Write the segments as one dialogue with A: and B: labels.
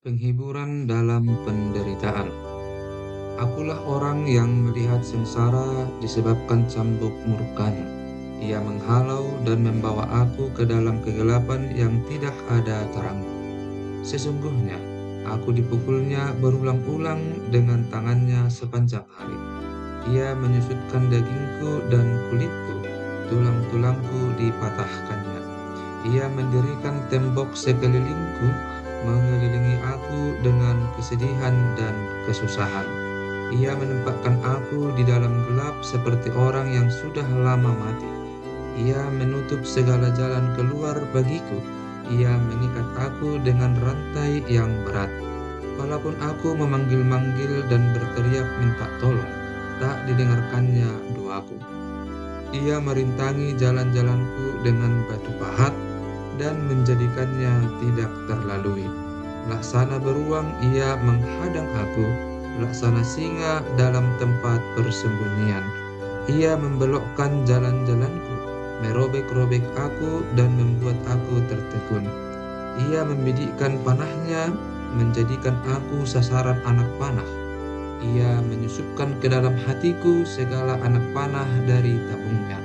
A: Penghiburan dalam penderitaan. Akulah orang yang melihat sengsara disebabkan cambuk murkanya. Ia menghalau dan membawa aku ke dalam kegelapan yang tidak ada terang. Sesungguhnya, aku dipukulnya berulang-ulang dengan tangannya sepanjang hari. Ia menyusutkan dagingku dan kulitku, tulang-tulangku dipatahkannya. Ia mendirikan tembok sekelilingku, mengelilingi aku dengan kesedihan dan kesusahan. Ia menempatkan aku di dalam gelap seperti orang yang sudah lama mati. Ia menutup segala jalan keluar bagiku. Ia mengikat aku dengan rantai yang berat. Walaupun aku memanggil-manggil dan berteriak minta tolong, tak didengarkannya doaku. Ia merintangi jalan-jalanku dengan batu pahat dan menjadikannya tidak terlalui. Laksana beruang ia menghadang aku, laksana singa dalam tempat persembunyian. Ia membelokkan jalan-jalanku, merobek-robek aku dan membuat aku tertegun. Ia membidikkan panahnya, menjadikan aku sasaran anak panah. Ia menyusupkan ke dalam hatiku segala anak panah dari tabungnya.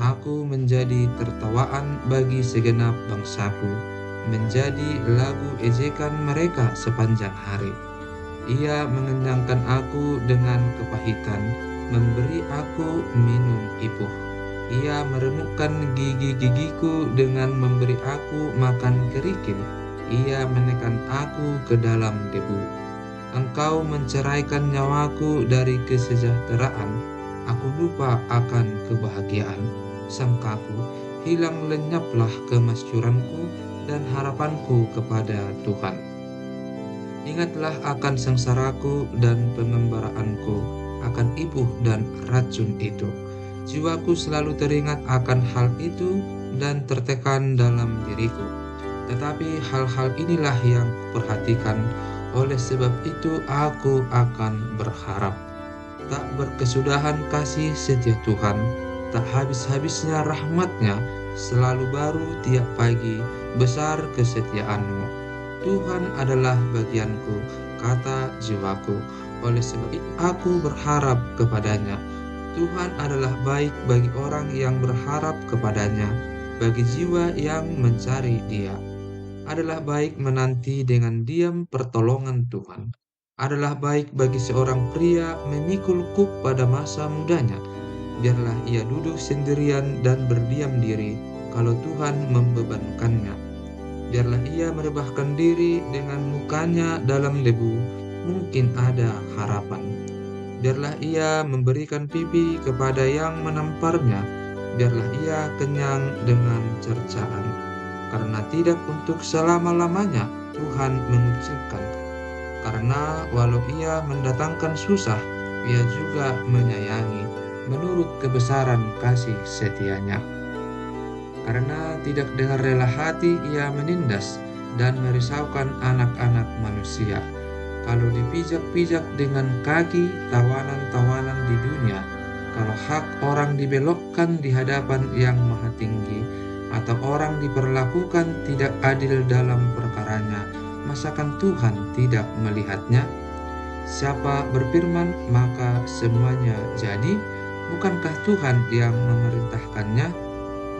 A: Aku menjadi tertawaan bagi segenap bangsaku, menjadi lagu ejekan mereka sepanjang hari. Ia mengenyangkan aku dengan kepahitan, memberi aku minum ipuh. Ia meremukkan gigi-gigiku dengan memberi aku makan kerikil. Ia menekan aku ke dalam debu. Engkau menceraikan nyawaku dari kesejahteraan. Aku lupa akan kebahagiaan. Sangkaku, hilang lenyaplah kemasyuranku dan harapanku kepada Tuhan. Ingatlah akan sengsaraku dan pengembaraanku, akan ibuh dan racun itu. Jiwaku selalu teringat akan hal itu dan tertekan dalam diriku. Tetapi hal-hal inilah yang kuperhatikan, oleh sebab itu aku akan berharap. Tak berkesudahan kasih setia Tuhan, tak habis-habisnya rahmatnya, selalu baru tiap pagi, besar kesetiaanmu. Tuhan adalah bagianku, kata jiwaku, oleh sebab itu aku berharap kepadanya. Tuhan adalah baik bagi orang yang berharap kepadanya, bagi jiwa yang mencari Dia. Adalah baik menanti dengan diam pertolongan Tuhan. Adalah baik bagi seorang pria memikul kuk pada masa mudanya. Biarlah ia duduk sendirian dan berdiam diri kalau Tuhan membebankannya. Biarlah ia merebahkan diri dengan mukanya dalam debu, mungkin ada harapan. Biarlah ia memberikan pipi kepada yang menamparnya. Biarlah ia kenyang dengan cercaan. Karena tidak untuk selama-lamanya Tuhan mengucilkan. Karena walau ia mendatangkan susah, ia juga menyayangi menurut kebesaran kasih setianya. Karena tidak dengan rela hati ia menindas dan merisaukan anak-anak manusia. Kalau dipijak-pijak dengan kaki tawanan-tawanan di dunia, kalau hak orang dibelokkan di hadapan yang maha tinggi, atau orang diperlakukan tidak adil dalam perkaranya, masakan Tuhan tidak melihatnya? Siapa berfirman, maka semuanya jadi. Bukankah Tuhan yang memerintahkannya?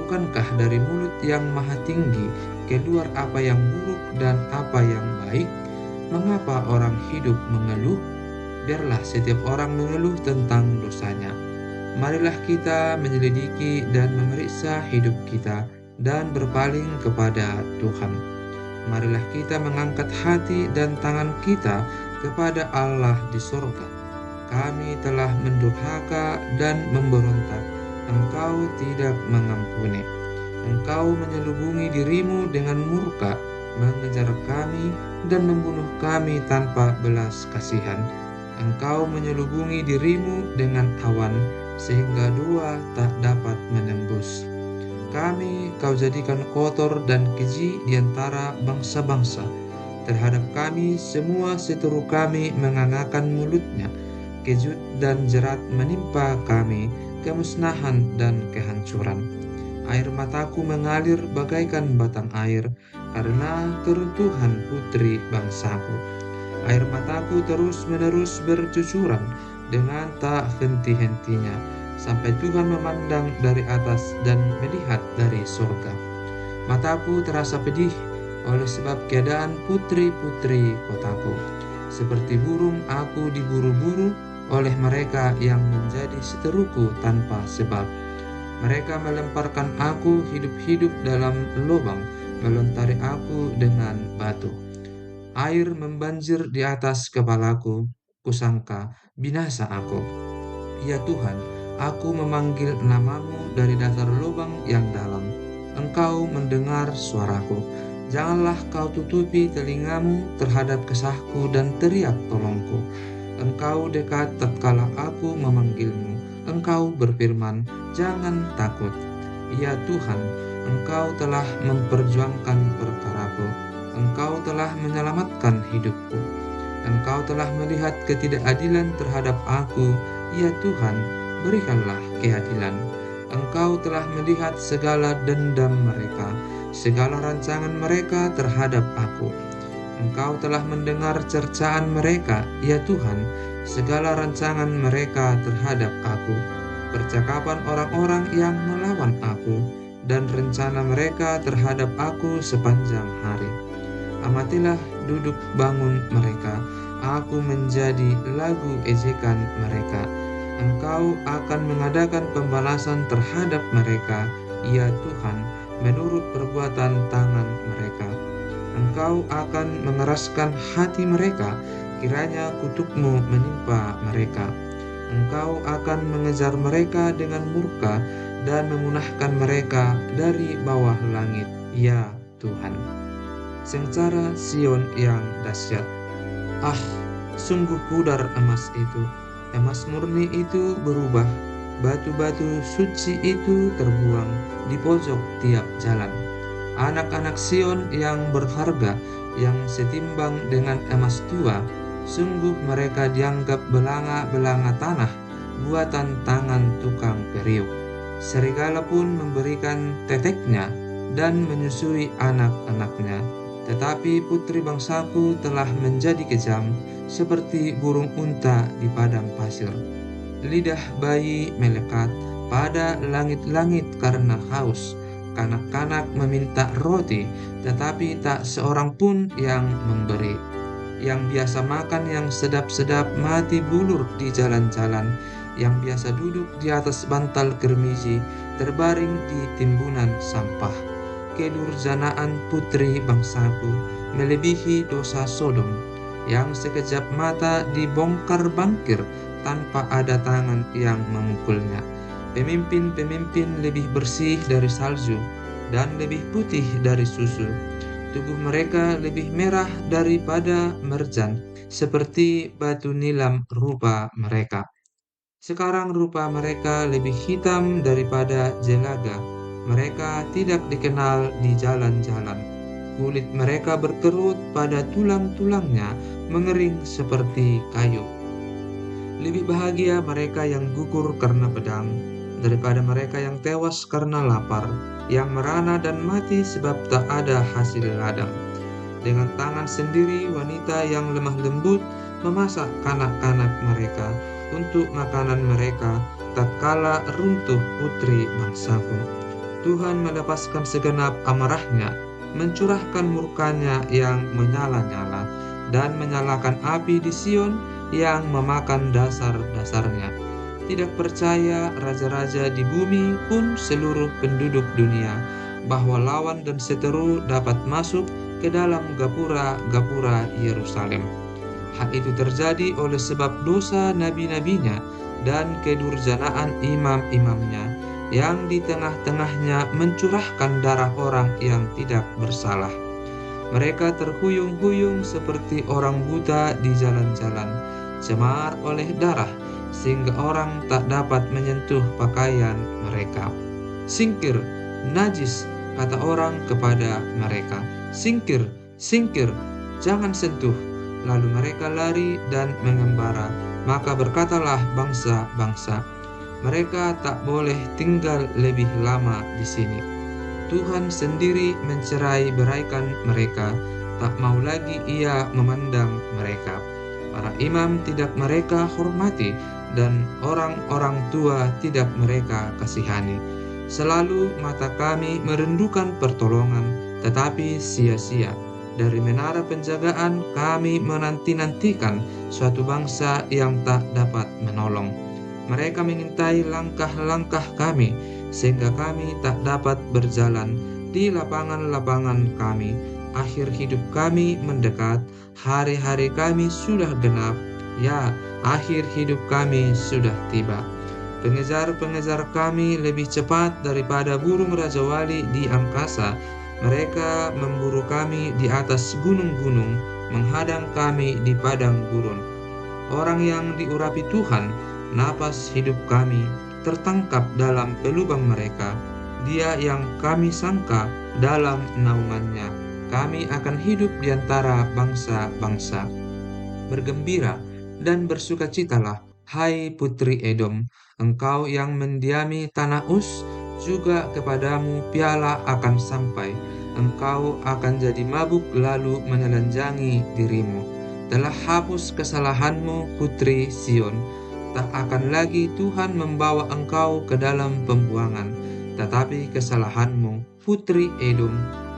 A: Bukankah dari mulut yang maha tinggi keluar apa yang buruk dan apa yang baik? Mengapa orang hidup mengeluh? Biarlah setiap orang mengeluh tentang dosanya. Marilah kita menyelidiki dan memeriksa hidup kita dan berpaling kepada Tuhan. Marilah kita mengangkat hati dan tangan kita kepada Allah di sorga. Kami telah mendurhaka dan memberontak. Engkau tidak mengampuni. Engkau menyelubungi dirimu dengan murka, mengejar kami dan membunuh kami tanpa belas kasihan. Engkau menyelubungi dirimu dengan awan, sehingga dua tak dapat menembus. Kami kau jadikan kotor dan keji di antara bangsa-bangsa. Terhadap kami semua seteru kami mengangakan mulutnya. Kejut dan jerat menimpa kami, kemusnahan dan kehancuran. Air mataku mengalir bagaikan batang air, karena keruntuhan putri bangsaku. Air mataku terus-menerus bercucuran dengan tak henti-hentinya, sampai Tuhan memandang dari atas dan melihat dari surga. Mataku terasa pedih oleh sebab keadaan putri-putri kotaku. Seperti burung aku diburu-buru oleh mereka yang menjadi seteruku tanpa sebab. Mereka melemparkan aku hidup-hidup dalam lubang, melontari aku dengan batu. Air membanjir di atas kepalaku, kusangka binasa aku. Ya Tuhan, aku memanggil namamu dari dasar lubang yang dalam. Engkau mendengar suaraku. Janganlah kau tutupi telingamu terhadap kesahku dan teriak tolongku. Engkau dekat tatkala aku memanggilmu. Engkau berfirman, jangan takut. Ya Tuhan, Engkau telah memperjuangkan perkaraku. Engkau telah menyelamatkan hidupku. Engkau telah melihat ketidakadilan terhadap aku. Ya Tuhan, berikanlah keadilan. Engkau telah melihat segala dendam mereka, segala rancangan mereka terhadap aku. Engkau telah mendengar cercaan mereka, ya Tuhan, segala rancangan mereka terhadap aku. Percakapan orang-orang yang melawan aku, dan rencana mereka terhadap aku sepanjang hari. Amatilah duduk bangun mereka, aku menjadi lagu ejekan mereka. Engkau akan mengadakan pembalasan terhadap mereka, ya Tuhan, menurut perbuatan tangan mereka. Engkau akan mengeraskan hati mereka, kiranya kutukmu menimpa mereka. Engkau akan mengejar mereka dengan murka dan memunahkan mereka dari bawah langit, ya Tuhan. Sengsara Sion yang dahsyat. Ah, sungguh pudar emas itu. Emas murni itu berubah. Batu-batu suci itu terbuang di pojok tiap jalan. Anak-anak Sion yang berharga, yang setimbang dengan emas tua, sungguh mereka dianggap belanga-belanga tanah, buatan tangan tukang periuk. Serigala pun memberikan teteknya dan menyusui anak-anaknya. Tetapi putri bangsaku telah menjadi kejam, seperti burung unta di padang pasir. Lidah bayi melekat pada langit-langit karena haus. Kanak-kanak meminta roti, tetapi tak seorang pun yang memberi. Yang biasa makan yang sedap-sedap mati bulur di jalan-jalan. Yang biasa duduk di atas bantal germiji, terbaring di timbunan sampah. Kedurjanaan putri bangsaku melebihi dosa Sodom, yang sekejap mata dibongkar bangkir tanpa ada tangan yang memukulnya. Pemimpin-pemimpin lebih bersih dari salju dan lebih putih dari susu. Tubuh mereka lebih merah daripada merjan, seperti batu nilam rupa mereka. Sekarang rupa mereka lebih hitam daripada jelaga. Mereka tidak dikenal di jalan-jalan. Kulit mereka berkerut pada tulang-tulangnya, mengering seperti kayu. Lebih bahagia mereka yang gugur karena pedang, daripada mereka yang tewas karena lapar, yang merana dan mati sebab tak ada hasil ladang. Dengan tangan sendiri wanita yang lemah lembut memasak kanak-kanak mereka untuk makanan mereka, tatkala runtuh putri bangsaku. Tuhan melepaskan segenap amarahnya, mencurahkan murkanya yang menyala-nyala, dan menyalakan api di Sion yang memakan dasar-dasarnya. Tidak percaya raja-raja di bumi pun seluruh penduduk dunia bahwa lawan dan seteru dapat masuk ke dalam gapura-gapura Yerusalem. Hal itu terjadi oleh sebab dosa nabi-nabinya dan kedurjanaan imam-imamnya, yang di tengah-tengahnya mencurahkan darah orang yang tidak bersalah. Mereka terhuyung-huyung seperti orang buta di jalan-jalan, cemar oleh darah, sehingga orang tak dapat menyentuh pakaian mereka. Singkir, najis, kata orang kepada mereka. Singkir, singkir, jangan sentuh. Lalu mereka lari dan mengembara. Maka berkatalah bangsa-bangsa, mereka tak boleh tinggal lebih lama di sini. Tuhan sendiri mencerai-beraikan mereka, tak mau lagi Ia memandang mereka. Para imam tidak mereka hormati, dan orang-orang tua tidak mereka kasihani. Selalu mata kami merindukan pertolongan, tetapi sia-sia. Dari menara penjagaan kami menanti-nantikan suatu bangsa yang tak dapat menolong. Mereka mengintai langkah-langkah kami, sehingga kami tak dapat berjalan di lapangan-lapangan kami. Akhir hidup kami mendekat, hari-hari kami sudah genap, ya, akhir hidup kami sudah tiba. Pengejar-pengejar kami lebih cepat daripada burung rajawali di angkasa. Mereka memburu kami di atas gunung-gunung, menghadang kami di padang gurun. Orang yang diurapi Tuhan, napas hidup kami, tertangkap dalam pelubang mereka. Dia yang kami sangka dalam naungannya. Kami akan hidup di antara bangsa-bangsa. Bergembira dan bersukacitalah, hai putri Edom, engkau yang mendiami tanah Uz, juga kepadamu piala akan sampai. Engkau akan jadi mabuk lalu menelanjangi dirimu. Telah hapus kesalahanmu, putri Sion. Tak akan lagi Tuhan membawa engkau ke dalam pembuangan, tetapi kesalahanmu, putri Edom,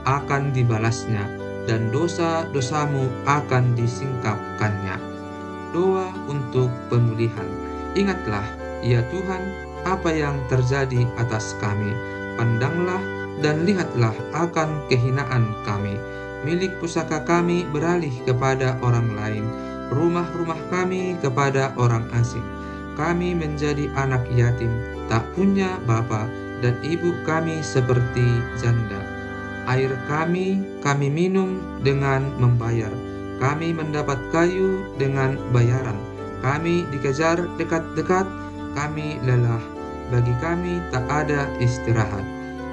A: akan dibalasnya, dan dosa-dosamu akan disingkapkannya. Doa untuk pemulihan. Ingatlah, ya Tuhan, apa yang terjadi atas kami. Pandanglah dan lihatlah akan kehinaan kami. Milik pusaka kami beralih kepada orang lain, rumah-rumah kami kepada orang asing. Kami menjadi anak yatim, tak punya bapa, dan ibu kami seperti janda. Air kami minum dengan membayar. Kami mendapat kayu dengan bayaran. Kami dikejar dekat-dekat, kami lelah. Bagi kami tak ada istirahat.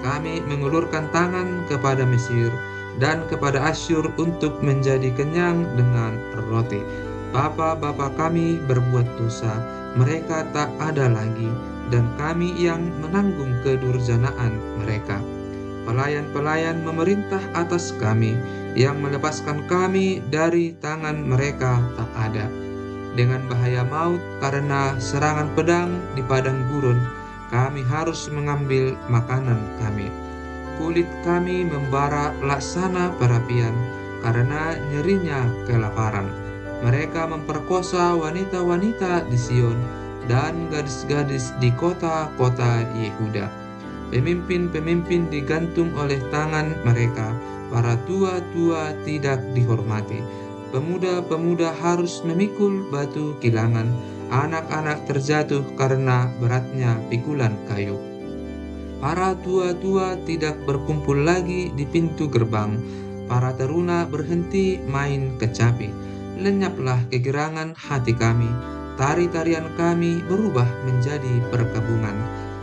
A: Kami mengulurkan tangan kepada Mesir dan kepada Asyur untuk menjadi kenyang dengan roti. Bapa-bapa kami berbuat dosa, mereka tak ada lagi, dan kami yang menanggung kedurjanaan mereka. Pelayan-pelayan memerintah atas kami, yang melepaskan kami dari tangan mereka tak ada. Dengan bahaya maut karena serangan pedang di padang gurun, kami harus mengambil makanan kami. Kulit kami membara laksana perapian karena nyerinya kelaparan. Mereka memperkosa wanita-wanita di Sion dan gadis-gadis di kota-kota Yehuda. Pemimpin-pemimpin digantung oleh tangan mereka, para tua-tua tidak dihormati. Pemuda-pemuda harus memikul batu kilangan, anak-anak terjatuh karena beratnya pikulan kayu. Para tua-tua tidak berkumpul lagi di pintu gerbang, para teruna berhenti main kecapi. Lenyaplah kegerangan hati kami, tari-tarian kami berubah menjadi perkabungan.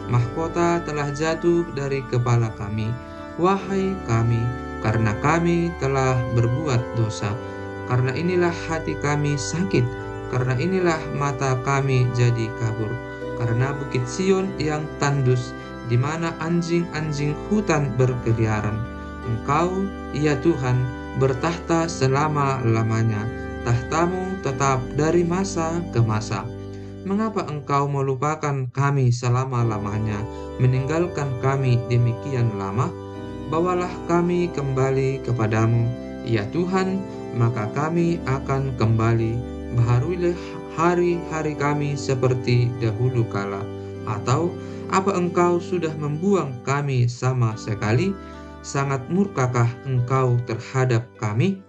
A: Mahkota telah jatuh dari kepala kami, wahai kami, karena kami telah berbuat dosa. Karena inilah hati kami sakit, karena inilah mata kami jadi kabur. Karena bukit Sion yang tandus, di mana anjing-anjing hutan berkeliaran. Engkau, ya Tuhan, bertahta selama-lamanya. Tahtamu tetap dari masa ke masa. Mengapa engkau melupakan kami selama-lamanya, meninggalkan kami demikian lama? Bawalah kami kembali kepadamu, ya Tuhan, maka kami akan kembali. Baharuilah hari-hari kami seperti dahulu kala. Atau apa engkau sudah membuang kami sama sekali? Sangat murkakah engkau terhadap kami?